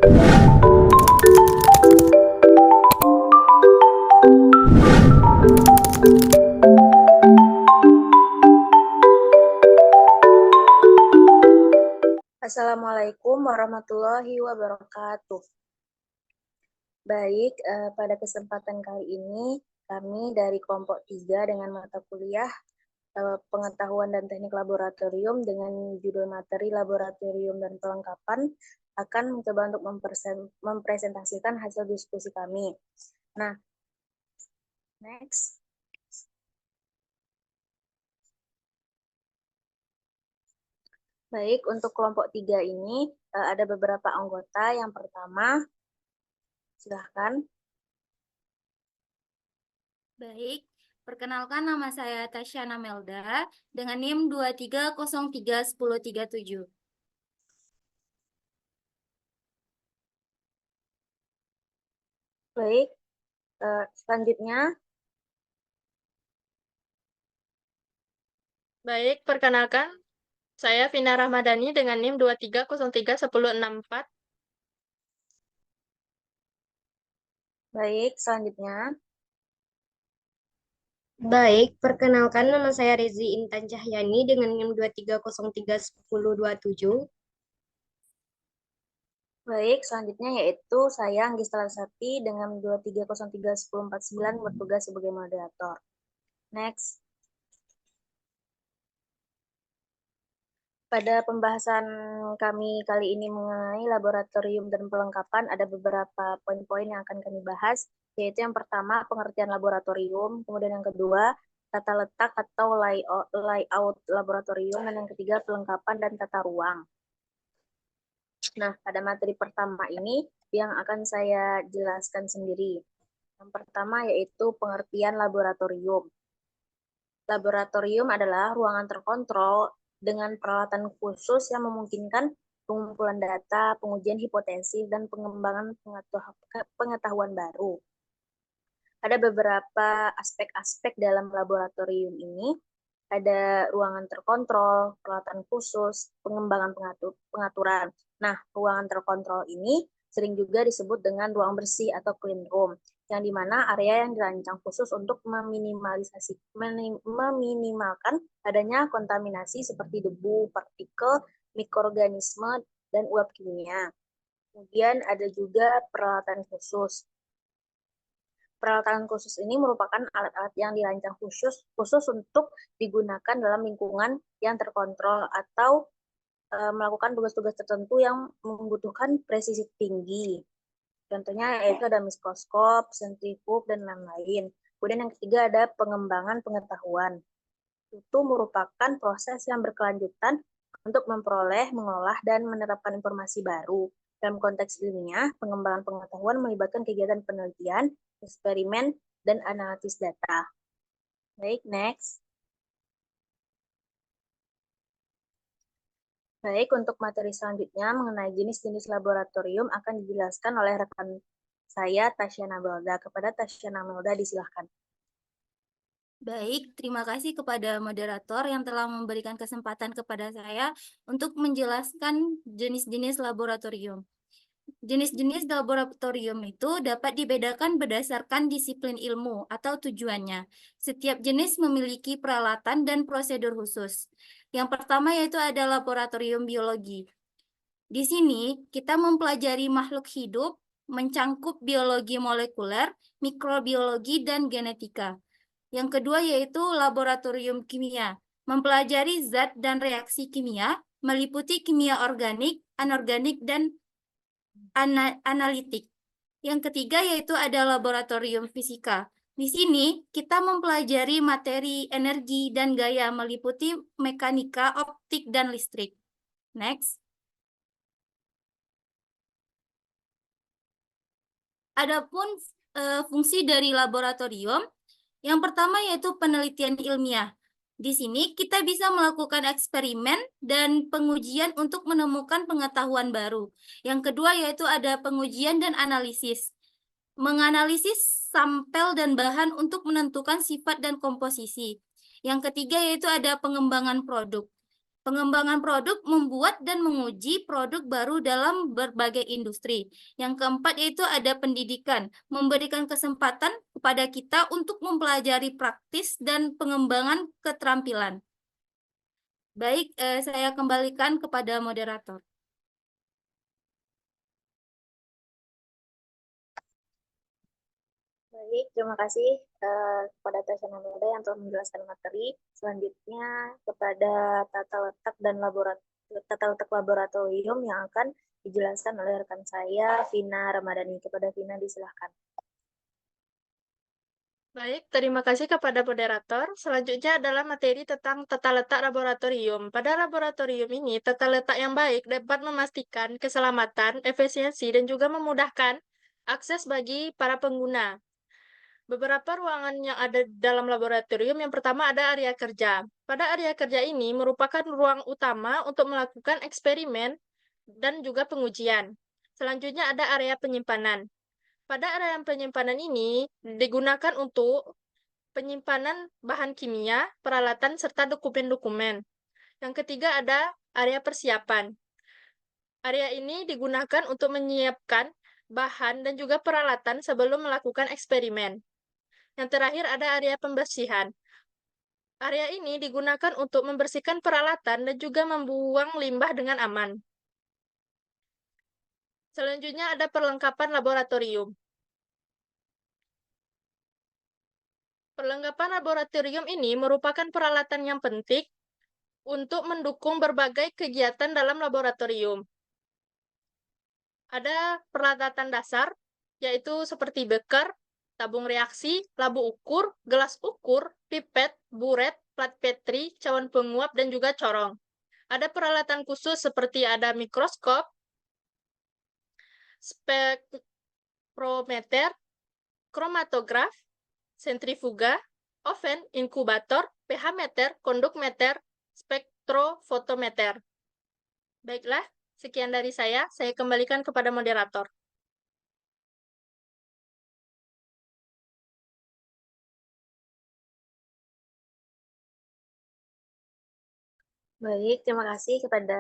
Assalamualaikum warahmatullahi wabarakatuh. Baik, pada kesempatan kali ini kami dari kelompok 3 dengan mata kuliah pengetahuan dan teknik laboratorium dengan judul materi laboratorium dan pelengkapan akan mencoba untuk mempresentasikan hasil diskusi kami. Nah, next. Baik, untuk kelompok 3 ini ada beberapa anggota. Yang pertama, silahkan. Baik, perkenalkan nama saya Tasyana Melda dengan NIM 23031037. Baik, selanjutnya. Baik, perkenalkan. Saya Vina Rahmadani dengan NIM 23031064. Baik, selanjutnya. Baik, perkenalkan nama saya Rezi Intan Cahyani dengan NIM 23031027. Baik, selanjutnya yaitu saya Anggis Talasati dengan 23031049 bertugas sebagai moderator. Next. Pada pembahasan kami kali ini mengenai laboratorium dan pelengkapan, ada beberapa poin-poin yang akan kami bahas, yaitu yang pertama pengertian laboratorium, kemudian yang kedua tata letak atau layout laboratorium, dan yang ketiga pelengkapan dan tata ruang. Nah, pada materi pertama ini yang akan saya jelaskan sendiri. Yang pertama yaitu pengertian laboratorium. Laboratorium adalah ruangan terkontrol dengan peralatan khusus yang memungkinkan pengumpulan data, pengujian hipotesis, dan pengembangan pengetahuan baru. Ada beberapa aspek-aspek dalam laboratorium ini. Ada ruangan terkontrol, peralatan khusus, pengembangan pengaturan. Nah, ruangan terkontrol ini sering juga disebut dengan ruang bersih atau clean room, yang dimana area yang dirancang khusus untuk meminimalkan adanya kontaminasi seperti debu, partikel, mikroorganisme, dan uap kimia. Kemudian ada juga peralatan khusus. Peralatan khusus ini merupakan alat-alat yang dirancang khusus untuk digunakan dalam lingkungan yang terkontrol atau melakukan tugas-tugas tertentu yang membutuhkan presisi tinggi. Contohnya yaitu ada mikroskop, sentrifug, dan lain-lain. Kemudian yang ketiga ada pengembangan pengetahuan. Itu merupakan proses yang berkelanjutan untuk memperoleh, mengolah, dan menerapkan informasi baru. Dalam konteks ilmiah, pengembangan pengetahuan melibatkan kegiatan penelitian, eksperimen, dan analisis data. Baik, next. Baik, untuk materi selanjutnya mengenai jenis-jenis laboratorium akan dijelaskan oleh rekan saya, Tasyana Melda. Kepada Tasyana Melda, disilahkan. Baik, terima kasih kepada moderator yang telah memberikan kesempatan kepada saya untuk menjelaskan jenis-jenis laboratorium. Jenis-jenis laboratorium itu dapat dibedakan berdasarkan disiplin ilmu atau tujuannya. Setiap jenis memiliki peralatan dan prosedur khusus. Yang pertama yaitu ada laboratorium biologi. Di sini kita mempelajari makhluk hidup, mencangkup biologi molekuler, mikrobiologi, dan genetika. Yang kedua yaitu laboratorium kimia, mempelajari zat dan reaksi kimia, meliputi kimia organik, anorganik, dan analitik. Yang ketiga yaitu ada laboratorium fisika. Di sini kita mempelajari materi, energi, dan gaya meliputi mekanika, optik, dan listrik. Next. Adapun fungsi dari laboratorium, yang pertama yaitu penelitian ilmiah. Di sini kita bisa melakukan eksperimen dan pengujian untuk menemukan pengetahuan baru. Yang kedua yaitu ada pengujian dan analisis. Menganalisis sampel dan bahan untuk menentukan sifat dan komposisi. Yang ketiga yaitu ada pengembangan produk. Pengembangan produk membuat dan menguji produk baru dalam berbagai industri. Yang keempat yaitu ada pendidikan, memberikan kesempatan kepada kita untuk mempelajari praktis dan pengembangan keterampilan. Baik, saya kembalikan kepada moderator. Baik, terima kasih kepada Tasya Nanda yang telah menjelaskan materi. Selanjutnya kepada tata letak laboratorium yang akan dijelaskan oleh rekan saya, Vina Ramadhani. Kepada Vina, disilahkan. Baik, terima kasih kepada moderator. Selanjutnya adalah materi tentang tata letak laboratorium. Pada laboratorium ini, tata letak yang baik dapat memastikan keselamatan, efisiensi, dan juga memudahkan akses bagi para pengguna. Beberapa ruangan yang ada dalam laboratorium, yang pertama ada area kerja. Pada area kerja ini merupakan ruang utama untuk melakukan eksperimen dan juga pengujian. Selanjutnya ada area penyimpanan. Pada area penyimpanan ini digunakan untuk penyimpanan bahan kimia, peralatan, serta dokumen-dokumen. Yang ketiga ada area persiapan. Area ini digunakan untuk menyiapkan bahan dan juga peralatan sebelum melakukan eksperimen. Yang terakhir ada area pembersihan. Area ini digunakan untuk membersihkan peralatan dan juga membuang limbah dengan aman. Selanjutnya ada perlengkapan laboratorium. Perlengkapan laboratorium ini merupakan peralatan yang penting untuk mendukung berbagai kegiatan dalam laboratorium. Ada peralatan dasar, yaitu seperti beker, tabung reaksi, labu ukur, gelas ukur, pipet, buret, plat petri, cawan penguap, dan juga corong. Ada peralatan khusus seperti ada mikroskop, spektrometer, kromatograf, sentrifuga, oven, inkubator, pH meter, kondukmeter, spektrofotometer. Baiklah, sekian dari saya kembalikan kepada moderator. Baik, terima kasih kepada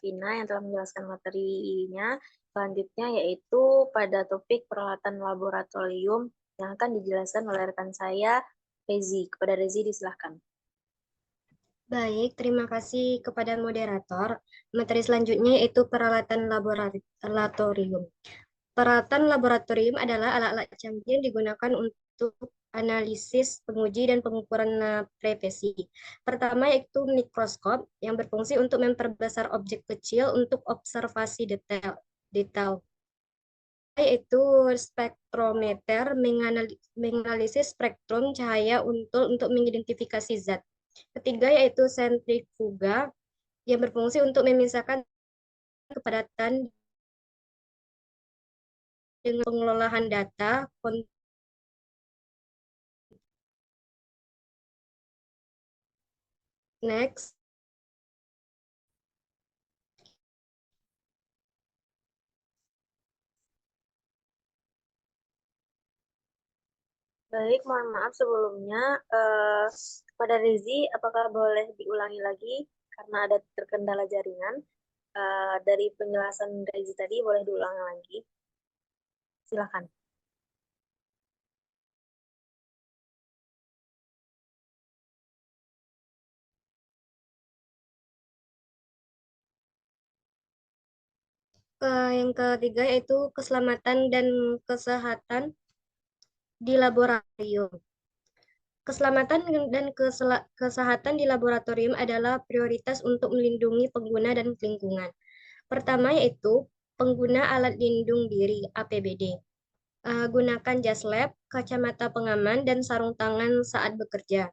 Vina yang telah menjelaskan materinya. Selanjutnya yaitu pada topik peralatan laboratorium yang akan dijelaskan oleh rekan saya, Rezi. Kepada Rezi, disilahkan. Baik, terima kasih kepada moderator. Materi selanjutnya yaitu peralatan laboratorium. Peralatan laboratorium adalah alat-alat canggih yang digunakan untuk analisis, penguji, dan pengukuran previsi. Pertama yaitu mikroskop yang berfungsi untuk memperbesar objek kecil untuk observasi detail. Yaitu spektrometer menganalisis spektrum cahaya untuk mengidentifikasi zat. Ketiga yaitu sentrifuga yang berfungsi untuk memisahkan kepadatan dengan pengelolaan data. Next. Baik, mohon maaf sebelumnya. Kepada Rezi, apakah boleh diulangi lagi karena ada terkendala jaringan? Dari penjelasan Rezi tadi boleh diulangi lagi. Silakan. Yang ketiga yaitu keselamatan dan kesehatan di laboratorium. Keselamatan dan kesehatan di laboratorium adalah prioritas untuk melindungi pengguna dan lingkungan. Pertama yaitu pengguna alat lindung diri (APBD). Gunakan jas lab, kacamata pengaman, dan sarung tangan saat bekerja.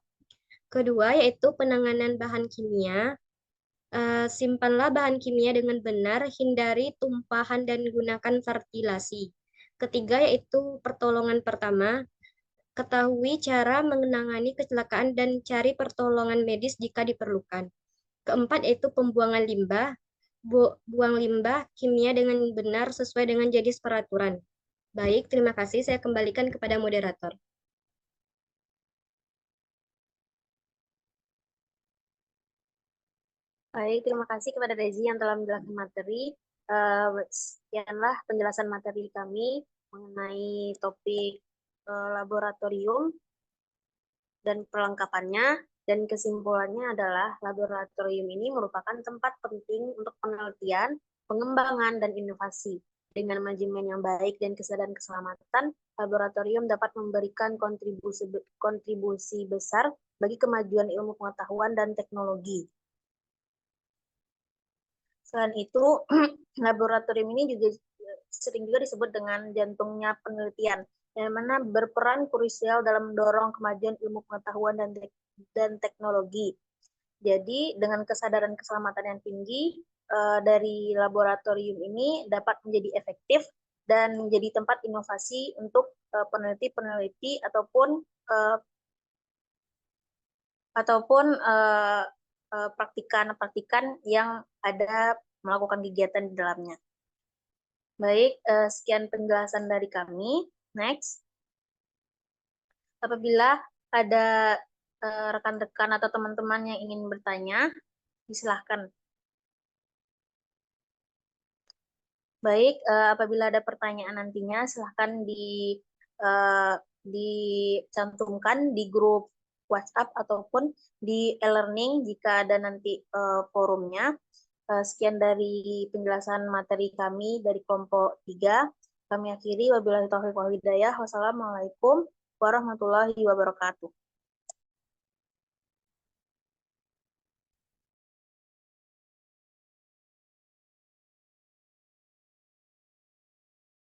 Kedua yaitu penanganan bahan kimia. Simpanlah bahan kimia dengan benar, hindari tumpahan dan gunakan ventilasi. Ketiga yaitu pertolongan pertama. Ketahui cara menangani kecelakaan dan cari pertolongan medis jika diperlukan. Keempat yaitu pembuangan limbah. Buang limbah kimia dengan benar sesuai dengan jenis peraturan. Baik, terima kasih. Saya kembalikan kepada moderator. Baik, terima kasih kepada Rezi yang telah menjelaskan materi. Sekianlah penjelasan materi kami mengenai topik laboratorium dan perlengkapannya. Dan kesimpulannya adalah laboratorium ini merupakan tempat penting untuk penelitian, pengembangan, dan inovasi. Dengan manajemen yang baik dan kesadaran keselamatan, laboratorium dapat memberikan kontribusi besar bagi kemajuan ilmu pengetahuan dan teknologi. Selain itu, laboratorium ini juga sering juga disebut dengan jantungnya penelitian, yang mana berperan krusial dalam mendorong kemajuan ilmu pengetahuan dan teknologi. Jadi, dengan kesadaran keselamatan yang tinggi dari laboratorium ini dapat menjadi efektif dan menjadi tempat inovasi untuk peneliti-peneliti ataupun praktikan-praktikan yang ada melakukan kegiatan di dalamnya. Baik, sekian penjelasan dari kami. Next, apabila ada rekan-rekan atau teman-teman yang ingin bertanya, silahkan. Baik, apabila ada pertanyaan nantinya, silahkan dicantumkan di grup WhatsApp ataupun di e-learning jika ada nanti forumnya. Sekian dari penjelasan materi kami dari kelompok 3. Kami akhiri, wabillahi taufiq wal hidayah. Wassalamualaikum warahmatullahi wabarakatuh.